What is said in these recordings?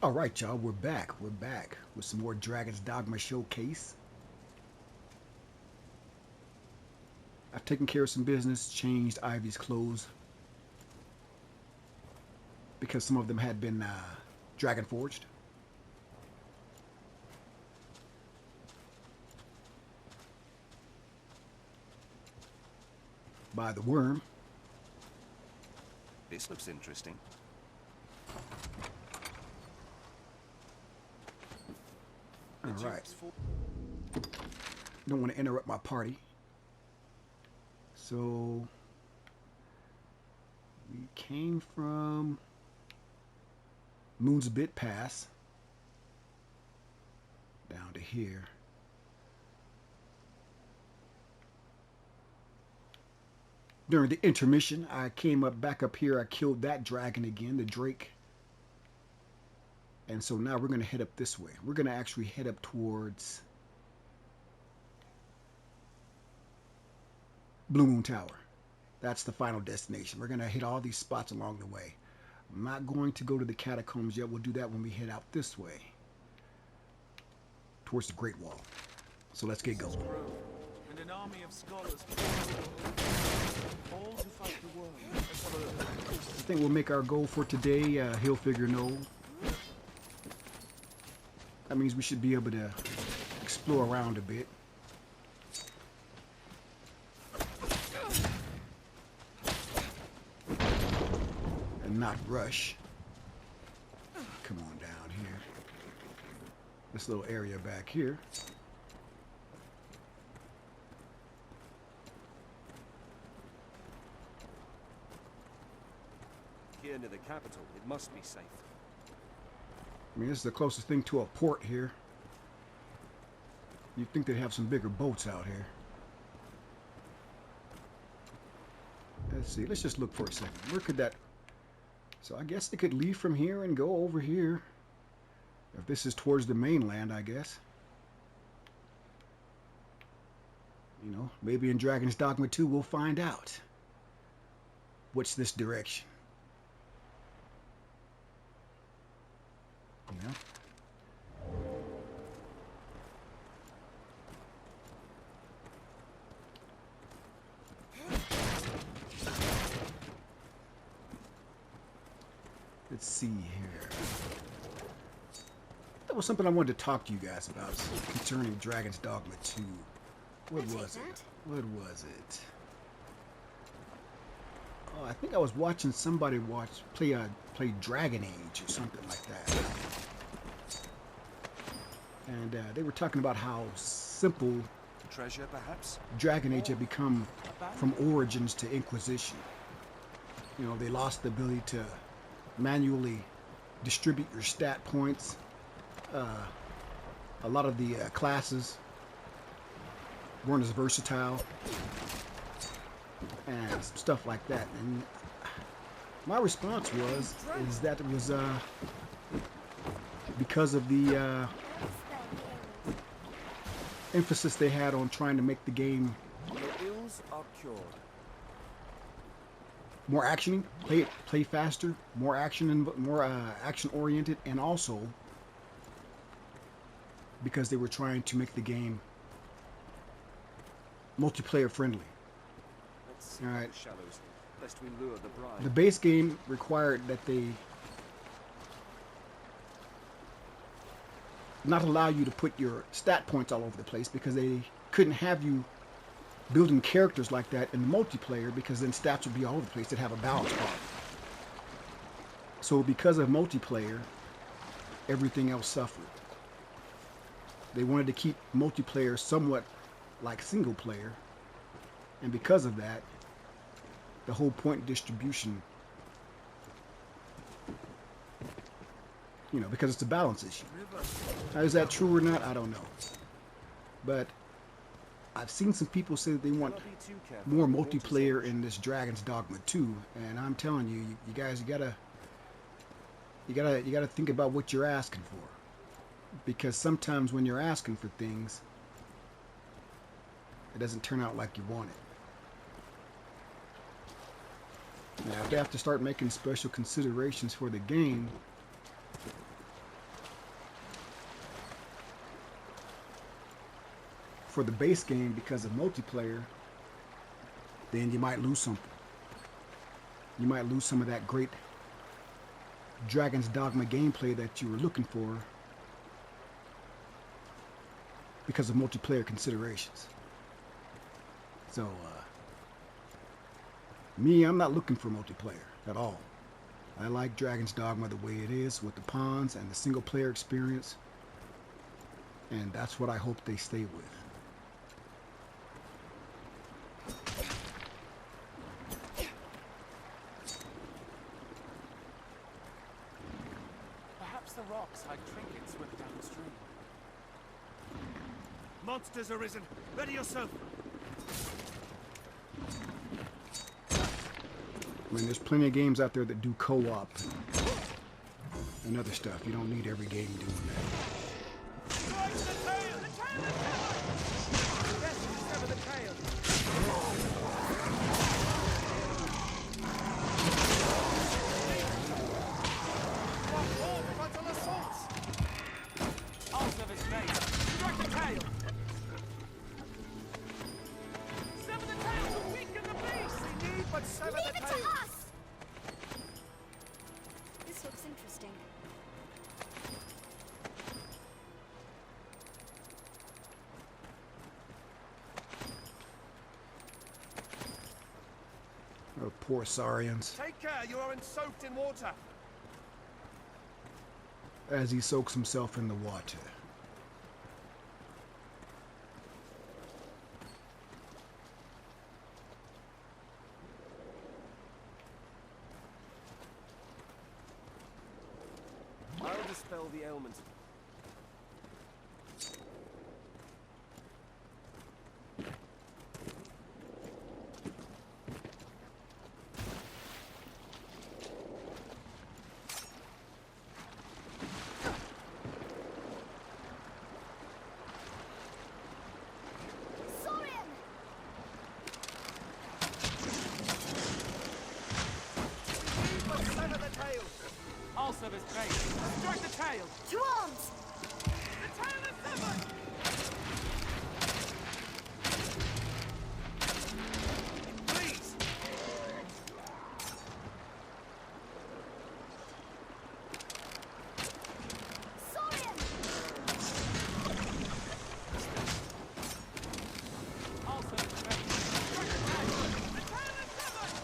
All right, y'all, we're back. We're back with some more Dragon's Dogma showcase. I've taken care of some business, changed Ivy's clothes because some of them had been dragon forged. By the worm. This looks interesting. All right. Don't want to interrupt my party. So we came from Moon's Bit Pass down to here. During the intermission, I came back up here. I killed that dragon again, the Drake. And so now we're going to head up this way. We're going to actually head up towards Blue Moon Tower. That's the final destination. We're going to hit all these spots along the way. I'm not going to go to the catacombs yet. We'll do that when we head out this way towards the Great Wall. So let's get going. And an army of scholars, all to fight the world. I think we'll make our goal for today, Hillfigure Knoll. That means we should be able to explore around a bit. And not rush. Come on down here. This little area back here. Here near the capital, it must be safe. I mean, this is the closest thing to a port here. You'd think they'd have some bigger boats out here. Let's see. Let's just look for a second. Where could that... So I guess they could leave from here and go over here. If this is towards the mainland, I guess. You know, maybe in Dragon's Dogma 2 we'll find out. What's this direction? You know? Let's see here. That was something I wanted to talk to you guys about concerning Dragon's Dogma 2. What was it? What was it? Oh, I think I was watching somebody play Dragon Age or something like that. And they were talking about how simple Treasure, perhaps? Dragon Age had become from Origins to Inquisition. You know, they lost the ability to manually distribute your stat points. A lot of the classes weren't as versatile and stuff like that. And my response is that it was because of the emphasis they had on trying to make the game more actiony, play faster, more action and more action oriented, and also because they were trying to make the game multiplayer friendly. All right. The base game required that they not allow you to put your stat points all over the place because they couldn't have you building characters like that in the multiplayer because then stats would be all over the place. They'd have a balance problem. So because of multiplayer, everything else suffered. They wanted to keep multiplayer somewhat like single player, and because of that, the whole point distribution, you know, because it's a balance issue. Now, is that true or not? I don't know. But I've seen some people say that they want more multiplayer in this Dragon's Dogma 2, and I'm telling you, you guys, you gotta think about what you're asking for, because sometimes when you're asking for things, it doesn't turn out like you want it. Now, if they have to start making special considerations for the game, for the base game because of multiplayer, then you might lose something. You might lose some of that great Dragon's Dogma gameplay that you were looking for because of multiplayer considerations. So, me, I'm not looking for multiplayer at all. I like Dragon's Dogma the way it is with the pawns and the single player experience, and that's what I hope they stay with. Perhaps the rocks hide trinkets swift downstream. Monsters arisen. Ready yourself. I mean, there's plenty of games out there that do co-op and other stuff. You don't need every game doing that. Strike the tail! The tail is severed! Yes, sever the tail. All frontal assaults! I'll serve his face. Strike the tail! Sever the tail to weaken the beast! We need but sever the Leave it tail! to us! This looks interesting. Oh, poor Saurians. Take care, you aren't soaked in water. As he soaks himself in the water. I'll dispel the ailment. Saurian! But sever the tail. I'll serve his face. Strike the tail! To arms! The tail is severed! Please. Saurian! I'll serve his face. Strike the tail! The tail is severed!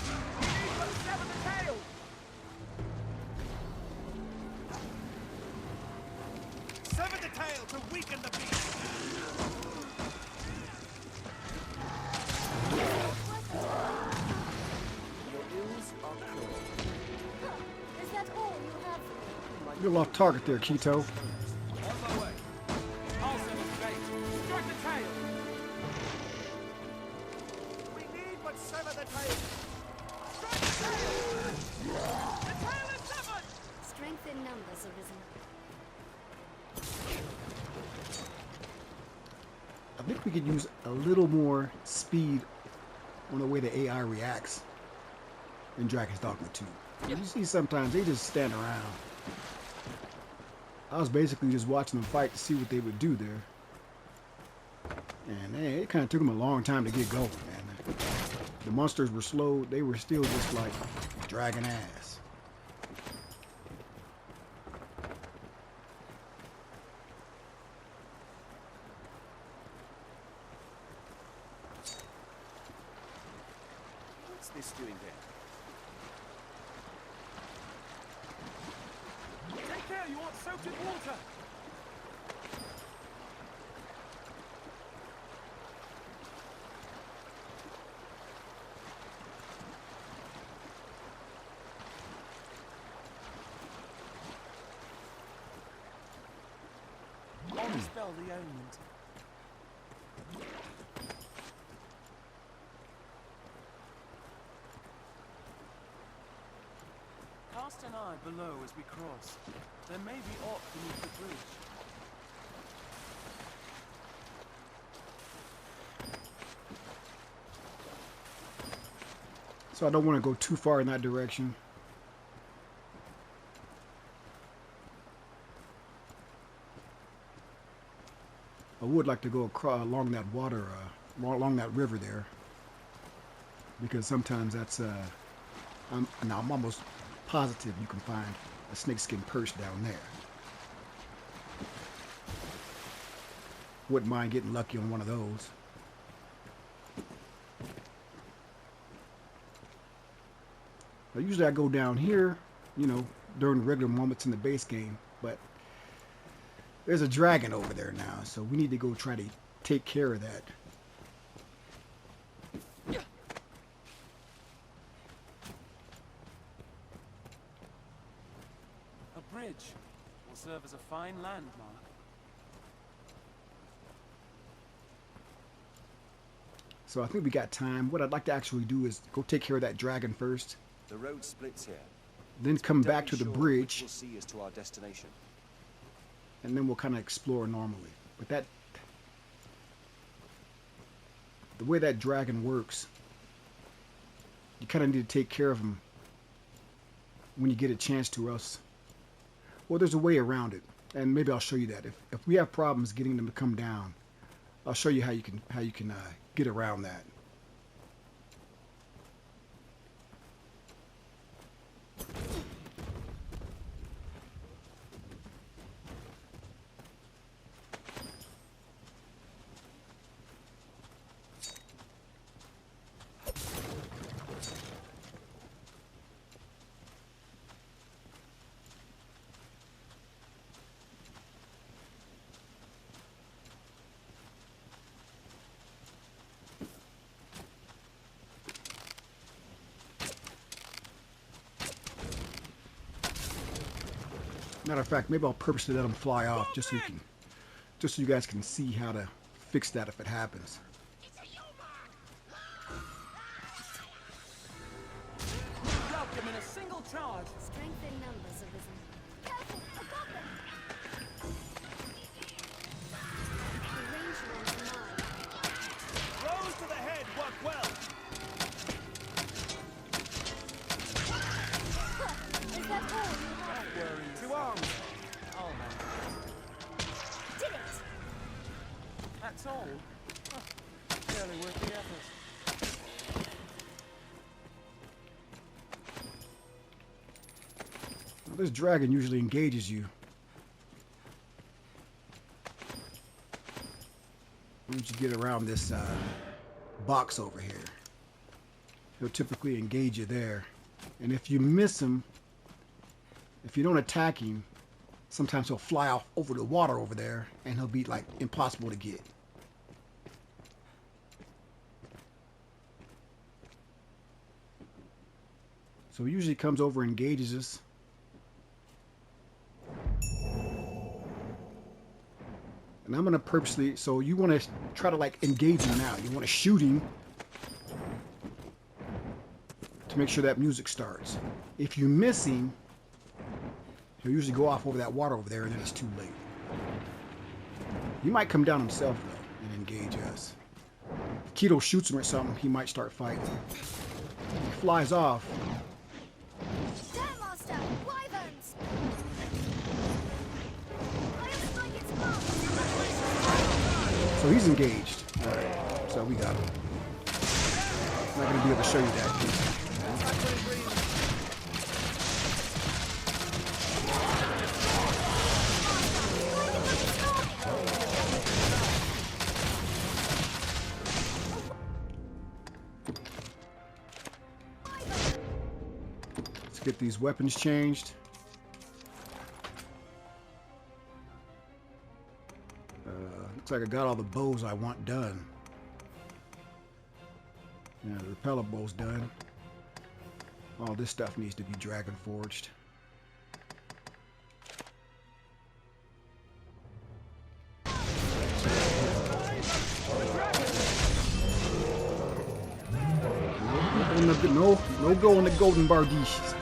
We need but sever the tail! Sever the tail to weaken the beast. Your ills are cured. Huh. Is that all you have for me? You're off target there, Keto. On my way. I'll serve his face. Strike the tail! We need but sever the tail. Strike the tail! The tail is severed! Strength in numbers arisen. I think we could use a little more speed on the way the AI reacts in Dragon's Dogma 2. You see sometimes they just stand around. I was basically just watching them fight to see what they would do there. And it kind of took them a long time to get going, man. The monsters were slow. They were still just like dragging ass. What's this doing here? Take care, you aren't soaked in water! I'll dispel the ailment. Cast an eye below as we cross. There may be aught beneath the bridge. So I don't want to go too far in that direction. would like to go across along that water, along that river there, because sometimes that's I'm almost positive you can find a snakeskin purse down there. Wouldn't mind getting lucky on one of those. Now, usually I go down here, you know, during regular moments in the base game, but there's a dragon over there now, so we need to go try to take care of that. A bridge will serve as a fine landmark. So I think we got time. What I'd like to actually do is go take care of that dragon first, The road splits here. then come back to the Doubly sure bridge, which we'll see us to our destination. and then we'll kind of explore normally. But that, the way that dragon works, you kind of need to take care of him when you get a chance to, or else, well, there's a way around it, and maybe I'll show you that. If we have problems getting them to come down, I'll show you how you can get around that. Matter of fact, maybe I'll purposely let them fly off just so you guys can see how to fix that if it happens. Robbed them in a single charge. Strength in numbers have risen. Careful! A goblin! The range ones are mine. Blows to the head work well. Is that all you have? Two arms. Oh man, Did it! that's all. Huh. Barely worth the effort. Well, this dragon usually engages you. Once you get around this box over here, he'll typically engage you there. And if you miss him, if you don't attack him, sometimes he'll fly off over the water over there, and he'll be like impossible to get. So he usually comes over and engages us. And I'm going to purposely, so you want to try to like engage him now. You want to shoot him to make sure that music starts. If you miss him, he'll usually go off over that water over there, and then it's too late. He might come down himself, though, and engage us. If Keto shoots him or something, he might start fighting. If he flies off, Stairmaster! Wyverns! I'll strike its mark! so he's engaged. All right, so we got him. I'm not going to be able to show you that. Let's get these weapons changed. Looks like I got all the bows I want done. Yeah, the repeller bow's done. All this stuff needs to be dragon forged. No go in the golden bardiches.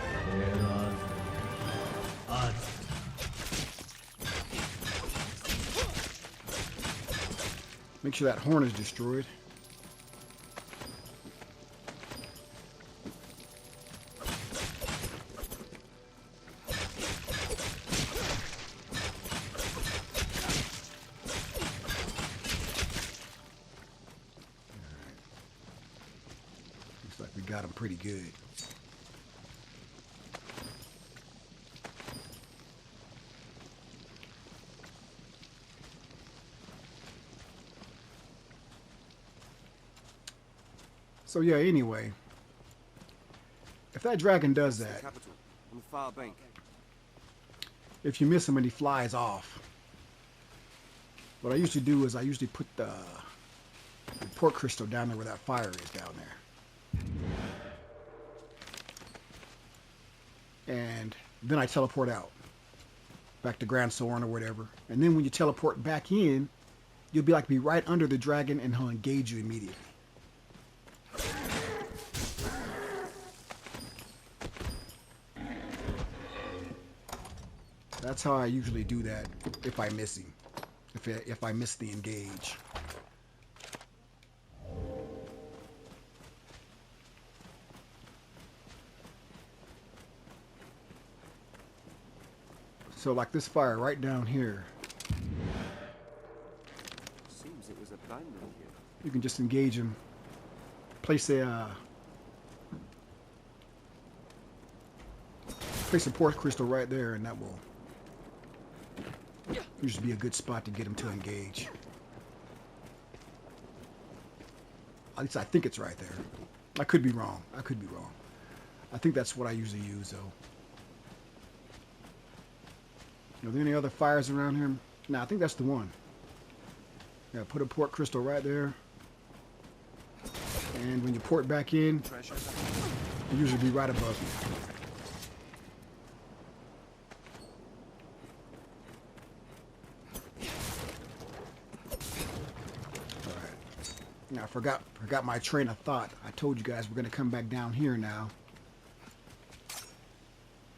Make sure that horn is destroyed. got them pretty good. So yeah, anyway, if that dragon does The that, capital, on the far bank. if you miss him and he flies off, what I usually do is I usually put the port crystal down there where that fire is down there. And then I teleport out, back to Grand Soren or whatever. And then when you teleport back in, you'll be right under the dragon and he'll engage you immediately. That's how I usually do that if I miss him. If I miss the engage. So like this fire right down here, Seems it was abandoned here. you can just engage him. Place a port crystal right there, and that will usually be a good spot to get him to engage. At least I think it's right there. I could be wrong. I could be wrong. I think that's what I usually use, though. Are there any other fires around here? No, I think that's the one. Yeah, put a port crystal right there. And when you port back in, Treasure. it'll usually be right above you. Now, I forgot my train of thought. I told you guys we're going to come back down here now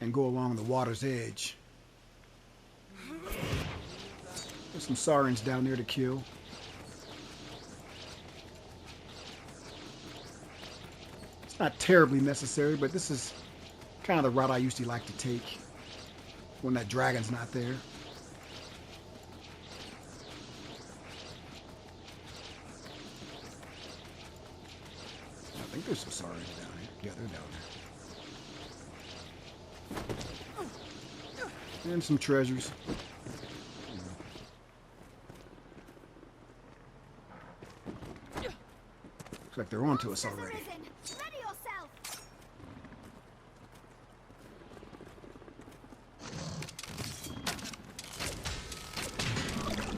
and go along the water's edge. There's some Saurians down there to kill. It's not terribly necessary, but this is kind of the route I usually like to take when that dragon's not there. I think there's some Saurians down here. Yeah, they're down there. And some treasures. Looks like they're onto us already. Ready yourself.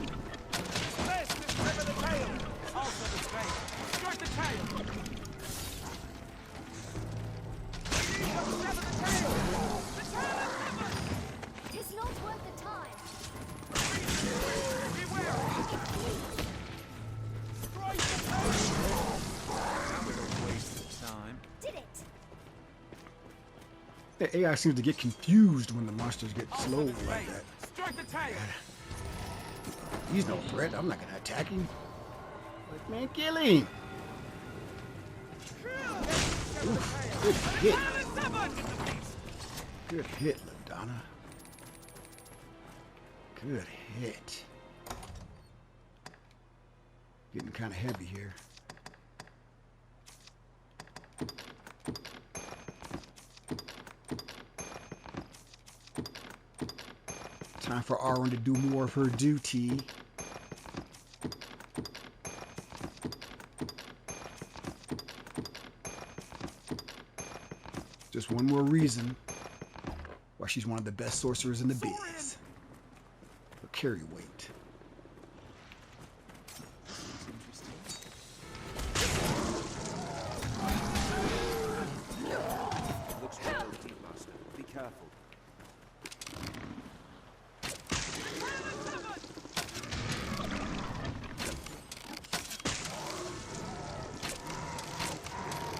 First, discover the tail. Also the straight. Strike the tail. Sever the tail. The tail is severed. Tis not worth the time. Beware. Strike the tail. That was a waste of time. Did it. The AI seems to get confused when the monsters get Also slow the like straight. that. Strike the tail. He's no threat. I'm not going to attack him. Like, man, kill him. Oof, good hit. Tail is severed. Good hit, LaDonna. Good hit. Getting kind of heavy here. Time for Arwen to do more of her duty. Just one more reason why she's one of the best sorcerers in the biz. Her carry weight. Looks well, Master. Be careful.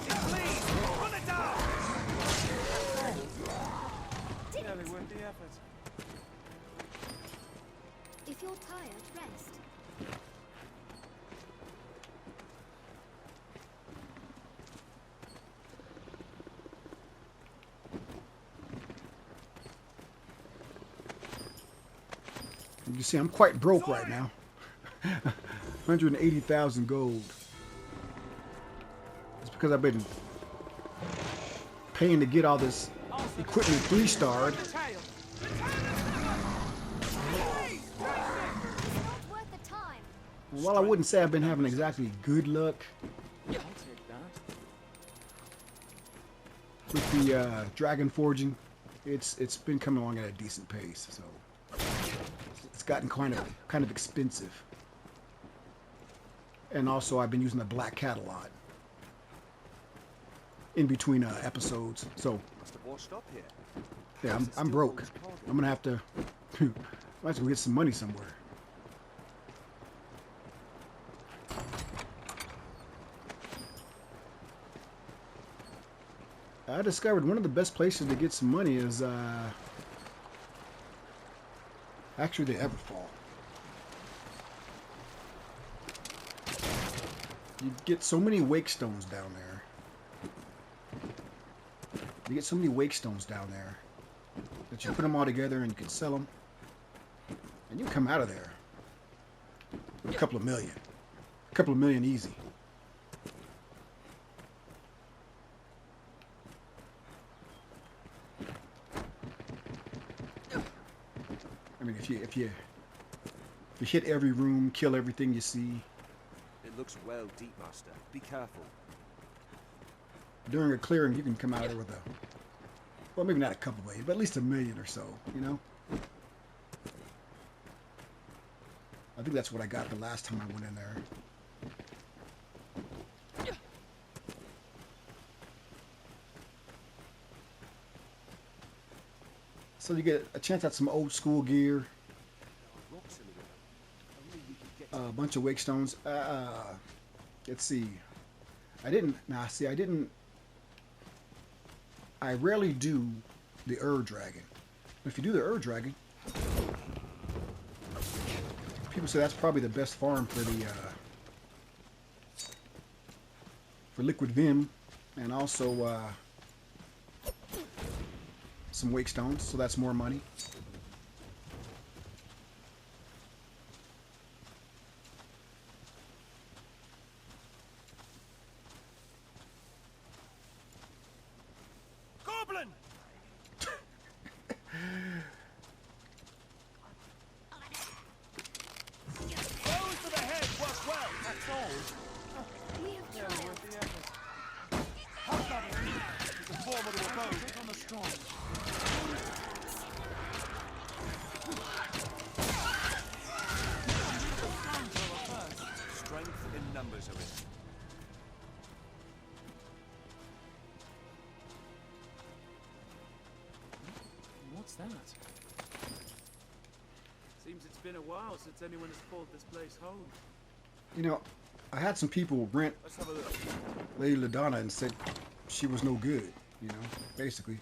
Please, run it down. Did Nearly it. worth the effort. If you're tired, rest. You see, I'm quite broke right now. 180,000 gold. It's because I've been paying to get all this equipment 3-starred. The tail. It's not worth the time. While I wouldn't say I've been having exactly good luck I'll take that. with the dragon forging, it's been coming along at a decent pace. So it's gotten kind of expensive. And also, I've been using the black cat a lot in between episodes. So Must have washed up here. yeah, Perhaps it I'm still broke. holds cargo. I'm gonna have to. Might as well get some money somewhere. I discovered one of the best places to get some money is actually the Everfall. You get so many wake stones down there. You get so many wake stones down there that you put them all together and you can sell them, and you come out of there with a couple of million easy. I mean, if you hit every room, kill everything you see It looks well deep, Master. Be careful. during a clearing, you can come out of there with well, maybe not a couple million, but at least $1 million or so. You know. I think that's what I got the last time I went in there. So you get a chance at some old school gear, Rocks in the river. Only we could get to a bunch of wake stones. Let's see. I rarely do the Dragon. If you do the Dragon, people say that's probably the best farm for the for liquid vim, and also some wake stones. So that's more money. Goblin! Those to the head work well, that's all. We have Yeah, triumphed. worth the effort. Hobgoblin is a formidable foe. Take on the strong. strength in numbers of it. What's that? Seems it's been a while since anyone has called this place home. You know, I had some people rent Let's have a look. Lady LaDonna and said she was no good. You know, basically.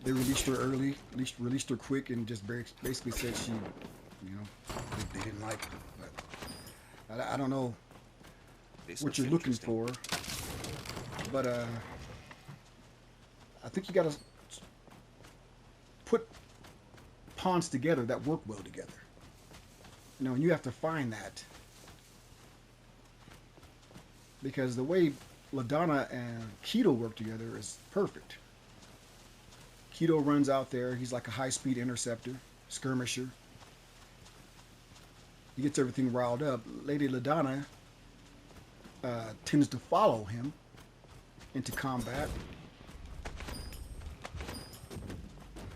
They released her early, released her quick, and just basically said she, you know, they didn't like her. But I don't know This what looks you're looking interesting. for, but I think you got to put pawns together that work well together. You know, and you have to find that, because the way LaDonna and Keto work together is perfect. Keto runs out there. He's like a high-speed interceptor, skirmisher. He gets everything riled up. Lady LaDonna tends to follow him into combat.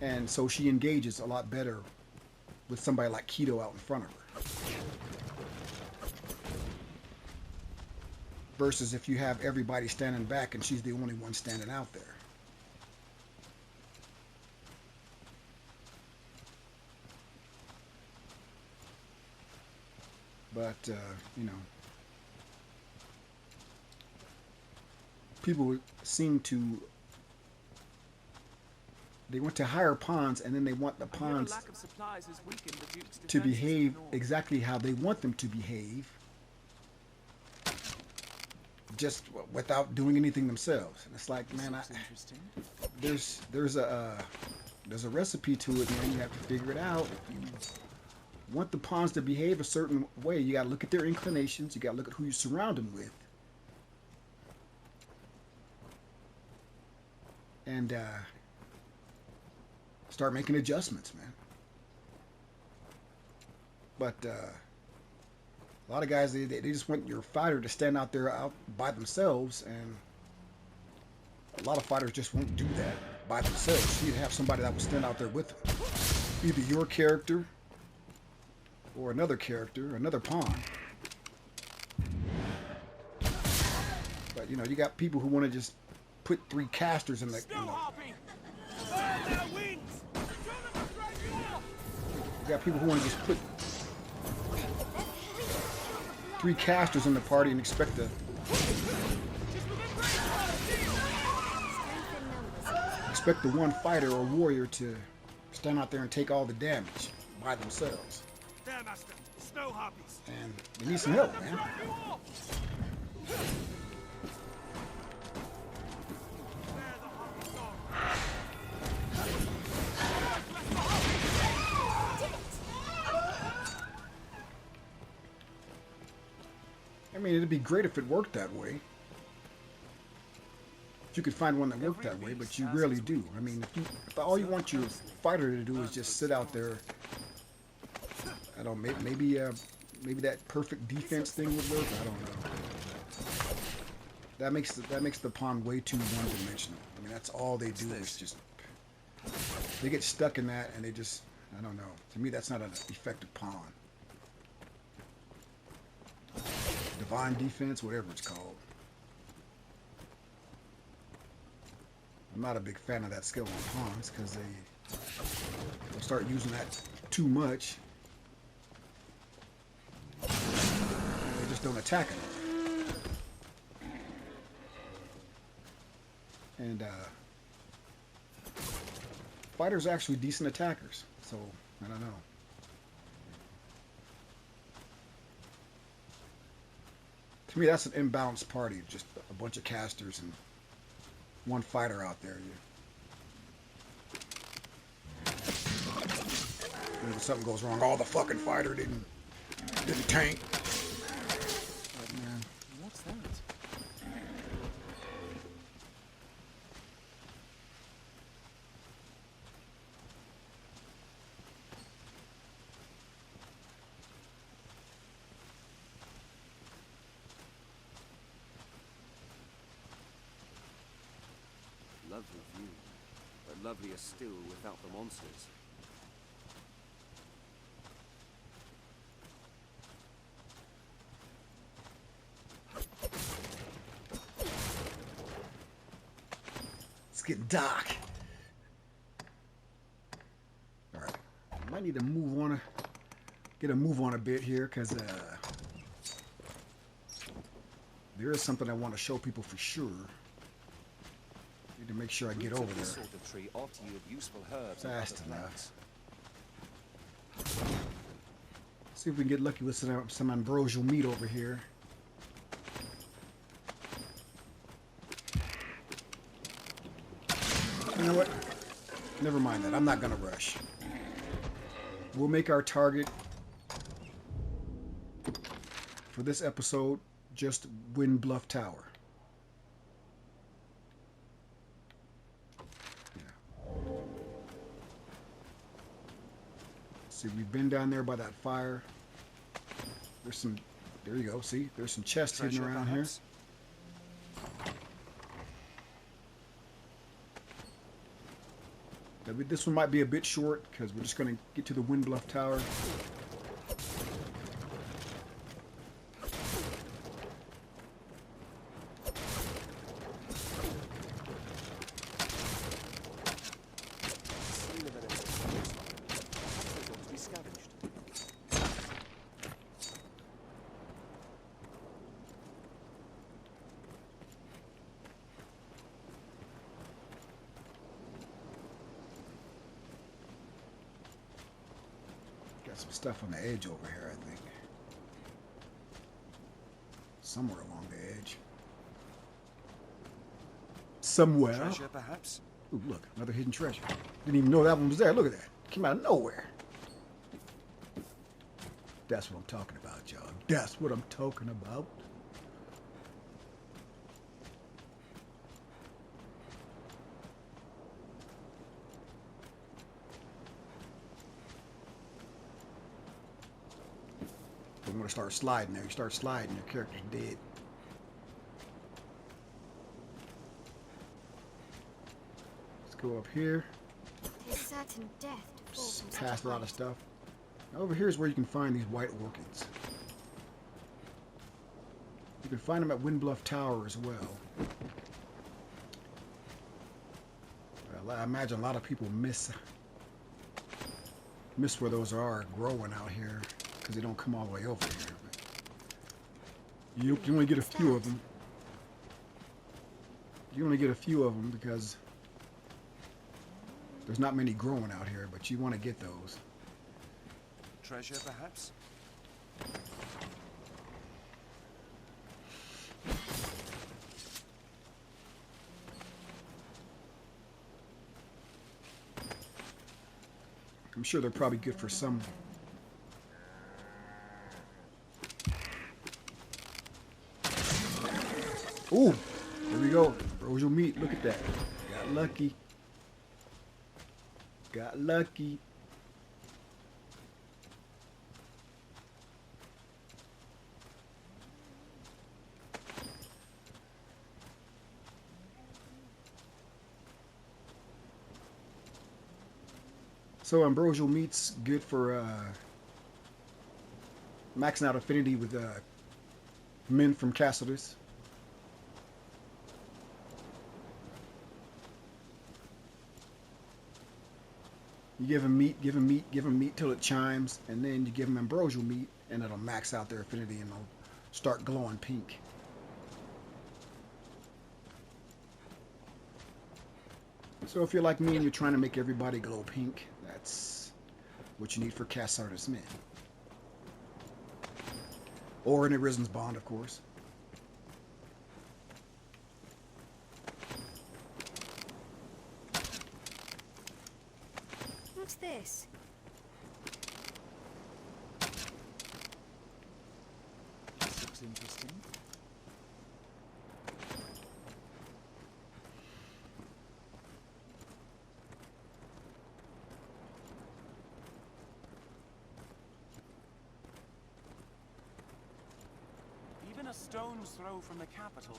And so she engages a lot better with somebody like Keto out in front of her. Versus if you have everybody standing back and she's the only one standing out there. But, you know, people seem to, they want to hire pawns, and then they want the I hear a pawns lack of supplies has weakened the Duke's to defenses in the behave north. exactly how they want them to behave, just without doing anything themselves. And it's like, man, Looks interesting. there's a recipe to it, man. You have to figure it out. If you want the pawns to behave a certain way, you got to look at their inclinations. You got to look at who you surround them with. and start making adjustments, man. But a lot of guys, they just want your fighter to stand out there out by themselves, and a lot of fighters just won't do that by themselves. You need to have somebody that will stand out there with them. Either your character or another character, another pawn. But, you know, you got people who want to just put 3 casters in the... You got people who want to just put 3 casters in the party and expect the one fighter or warrior to stand out there and take all the damage by themselves. There, Master. Snow harpies. And they need some help, man. I mean, it'd be great if it worked that way. If you could find one that worked that way, but you rarely do. I mean, if all you want your fighter to do is just sit out there, I don't know, maybe that perfect defense thing would work. I don't know. That makes the pawn way too one-dimensional. I mean, that's all they do is just they get stuck in that, and they just, I don't know. To me, that's not an effective pawn. Divine defense, whatever it's called. I'm not a big fan of that skill on pawns because they'll start using that too much. And they just don't attack enough. And fighters are actually decent attackers, so I don't know. To me, that's an imbalanced party. Just a bunch of casters and one fighter out there. When something goes wrong, the fucking fighter didn't tank. But man, What's that? Lovely view, but lovelier still without the monsters. it's getting dark. All right, I might need to get a move on a bit here because there is something I want to show people for sure. Need to make sure I get over there. This sort of tree ought to yield useful herbs Fast and other enough. plants. See if we can get lucky with some ambrosial meat over here. You know what? Never mind that. I'm not gonna rush. We'll make our target for this episode just Windbluff Tower. See, we've been down there by that fire. There's some, there you go, see? There's some chests hidden Treasure, around perhaps? here. Now, this one might be a bit short because we're just going to get to the Windbluff Tower. Got some stuff on the edge over here, I think. Somewhere along the edge. Somewhere. Treasure, perhaps? Ooh, look, another hidden treasure. Didn't even know that one was there. Look at that. Came out of nowhere. That's what I'm talking about, y'all. That's what I'm talking about. don't want to start sliding there. You start sliding, your character's dead. Let's go up here. Tis certain death to fall from such Past a lot of height. stuff. Now over here is where you can find these white orchids. You can find them at Windbluff Tower as well. I imagine a lot of people miss where those are growing out here because they don't come all the way over here. But you only get a few of them. You only get a few of them because there's not many growing out here, but you want to get those. Treasure, perhaps? I'm sure they're probably good for some. Ooh, there we go. Frozen meat. Look at that. Got lucky. Got lucky. So ambrosial meat's good for maxing out affinity with men from Cassius. You give him meat, give him meat, give him meat till it chimes, and then you give him ambrosial meat, and it'll max out their affinity and they'll start glowing pink. So if you're like me and you're trying to make everybody glow pink, that's what you need for Cassius men. Or an Arisen's Bond, of course. What's this? This looks interesting. Even a stone's throw from the capital,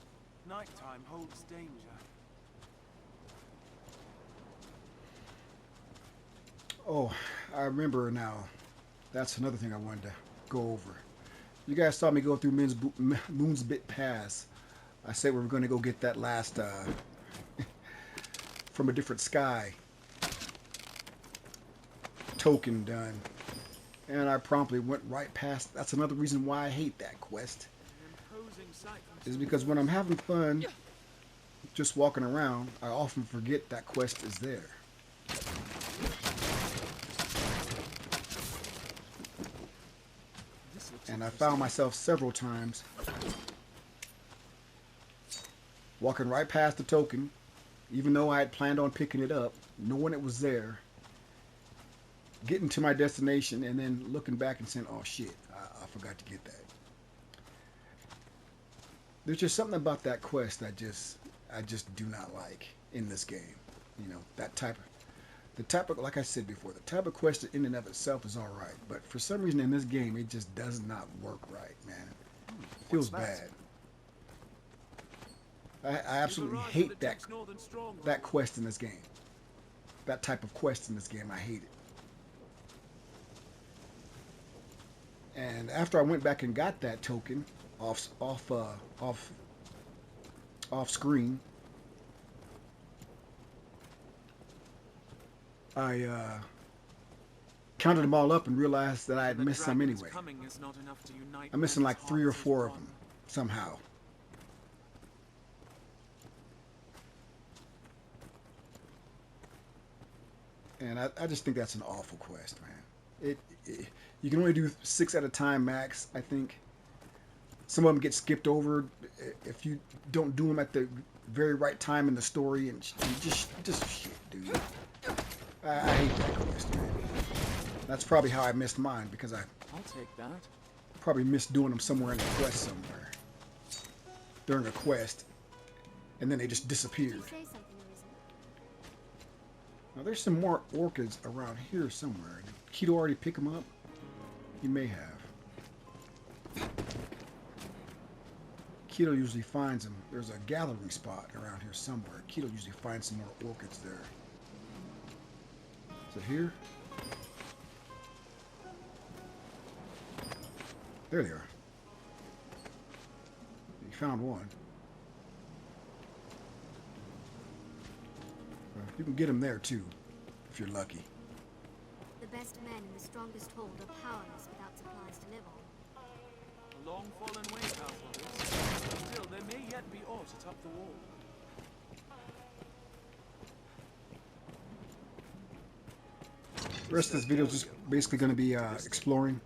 nighttime holds danger. Oh, I remember now. That's another thing I wanted to go over. You guys saw me go through Moon's Bit Pass. I said we were going to go get that last from a different sky token done. And I promptly went right past. That's another reason why I hate that quest. An imposing sight from Is because when I'm having fun just walking around, I often forget that quest is there. This looks And I interesting. found myself several times walking right past the token, even though I had planned on picking it up, knowing it was there, getting to my destination, and then looking back and saying, oh shit, I forgot to get that. There's just something about that quest I just do not like in this game. You know, the type of, like I said before, the type of quest in and of itself is all right, but for some reason in this game it just does not work right, man. It feels What's that? bad. I absolutely hate that quest in this game. That type of quest in this game, I hate it. And after I went back and got that token off screen, I counted them all up and realized that I had missed some anyway. I'm missing like 3 or 4 of them somehow. And I just think that's an awful quest, man. You can only do 6 at a time max, I think. Some of them get skipped over if you don't do them at the very right time in the story, and just shit, dude. I hate that quest, man. That's probably how I missed mine, because I I'll take that. probably missed doing them somewhere in a quest somewhere. During a quest, and then they just Did disappeared. you say something, Arisen? Now there's some more orchids around here somewhere. Did Keto already pick them up? He may have. Keto usually finds them. There's a gathering spot around here somewhere. Keto usually finds some more orchids there. Is it here? There they are. You found one. You can get them there too, if you're lucky. The best men in the strongest hold are powerless without supplies to live on. A long fallen way, Castles. Still, there may yet be aught atop the wall. The rest of this video is just basically going to be exploring,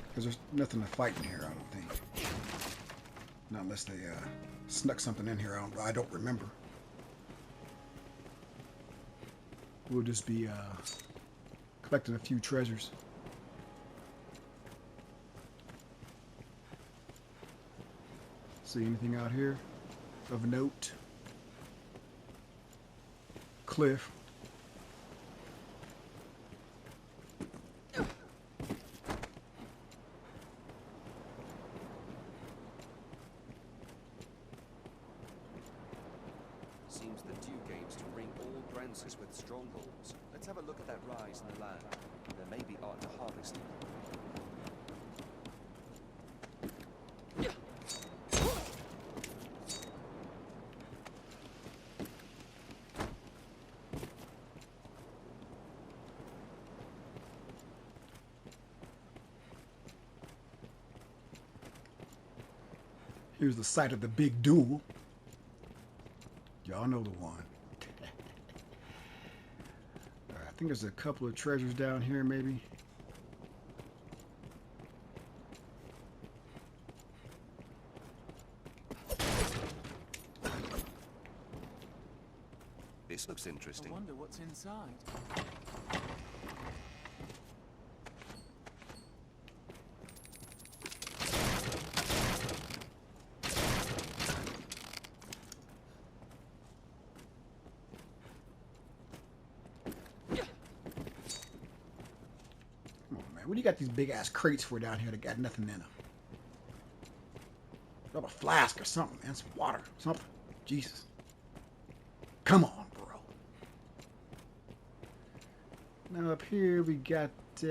because there's nothing to fight in here, I don't think. Not unless they snuck something in here I don't remember. We'll just be collecting a few treasures. See anything out here of note? Cliff. Seems the Dew games to ring all branches with strongholds. Let's have a look at that rise in the land. There may be art to harvest. Here's the site of the big duel. Y'all know the one. Alright, I think there's a couple of treasures down here, maybe. This looks I interesting. wonder what's inside. Come on, man. What do you got these big ass crates for down here that got nothing in them? Grab a flask or something, man. Some water, something. Jesus. Come on, bro. Now up here we got, Tis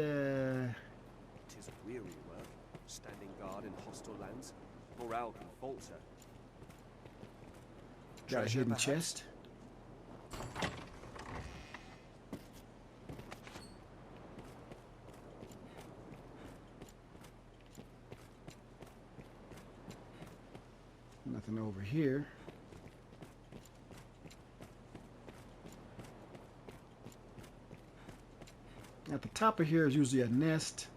weary work, standing guard in hostile lands. Morale can falter. got a Treasure, hidden perhaps? chest. Nothing over here. At the top of here is usually a nest,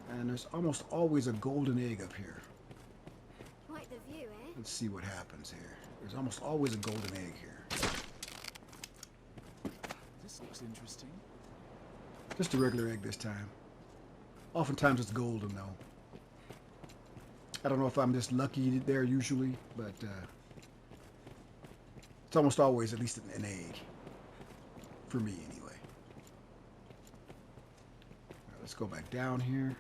and there's almost always a golden egg up here. Quite the view, eh? Let's see what happens here. There's almost always a golden egg here. This looks interesting. Just a regular egg this time. Oftentimes it's golden though. I don't know if I'm just lucky there usually, but it's almost always at least an egg. For me anyway. Alright, let's go back down here.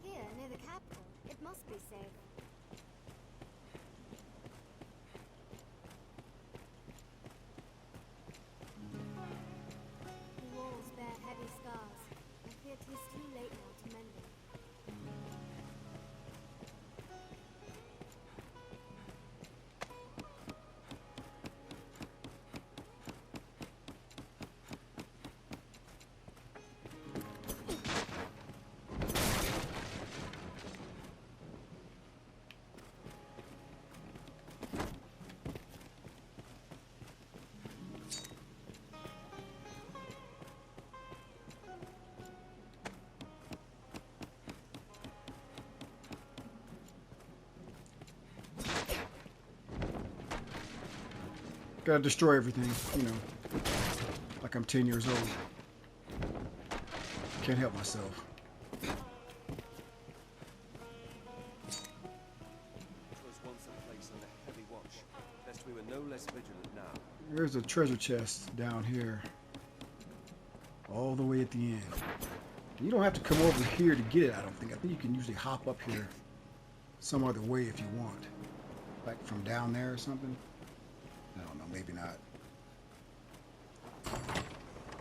Here, near the capital. It must be safe. The walls bear heavy scars. I fear 'tis too late now to mend them. Gotta destroy everything, you know. Like I'm 10 years old. Can't help myself. It was once a place under heavy watch. less vigilant now. There's a treasure chest down here. All the way at the end. You don't have to come over here to get it, I don't think. I think you can usually hop up here some other way if you want. Like from down there or something. I don't know, maybe not.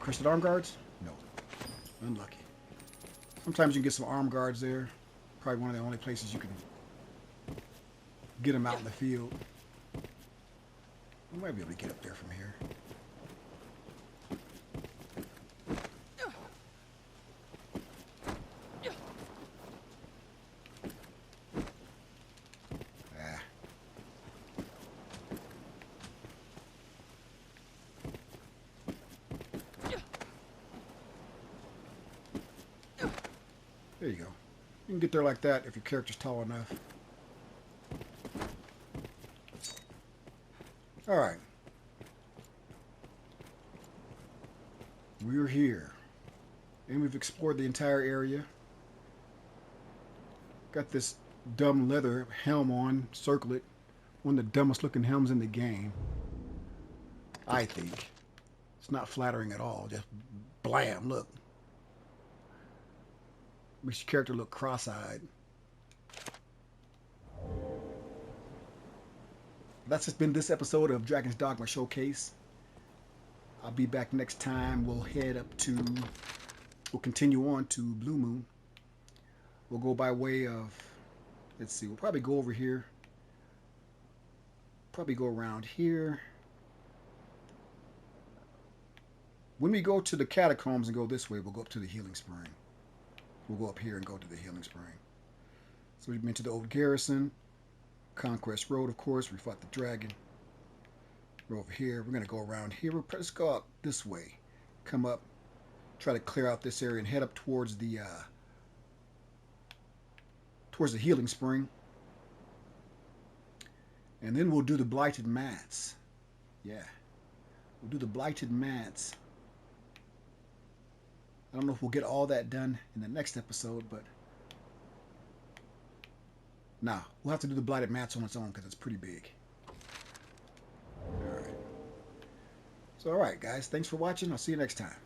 Crested arm guards? No. Unlucky. Sometimes you can get some arm guards there. Probably one of the only places you can get them out in the field. You might be able to get up there from here. Ah. There you go. You can get there like that if your character's tall enough. Alright. We're here. And we've explored the entire area. Got this dumb leather helm on, circlet. One of the dumbest looking helms in the game. I think. It's not flattering at all. Just blam, look. Makes your character look cross-eyed. That's just been this episode of Dragon's Dogma Showcase. I'll be back next time. We'll continue on to Blue Moon. We'll go by way of, let's see, we'll probably go over here. Probably go around here. When we go to the catacombs and go this way, we'll go up to the healing spring. We'll go up here and go to the healing spring. So we've been to the old garrison. Conquest Road, of course. We fought the dragon. We're over here. We're going to go around here. Let's go up this way. Come up. Try to clear out this area and head up towards the healing spring. And then we'll do the blighted mats. Yeah. We'll do the blighted mats. I don't know if we'll get all that done in the next episode, but nah, we'll have to do the blighted mats on its own because it's pretty big. Alright. So alright guys, thanks for watching. I'll see you next time.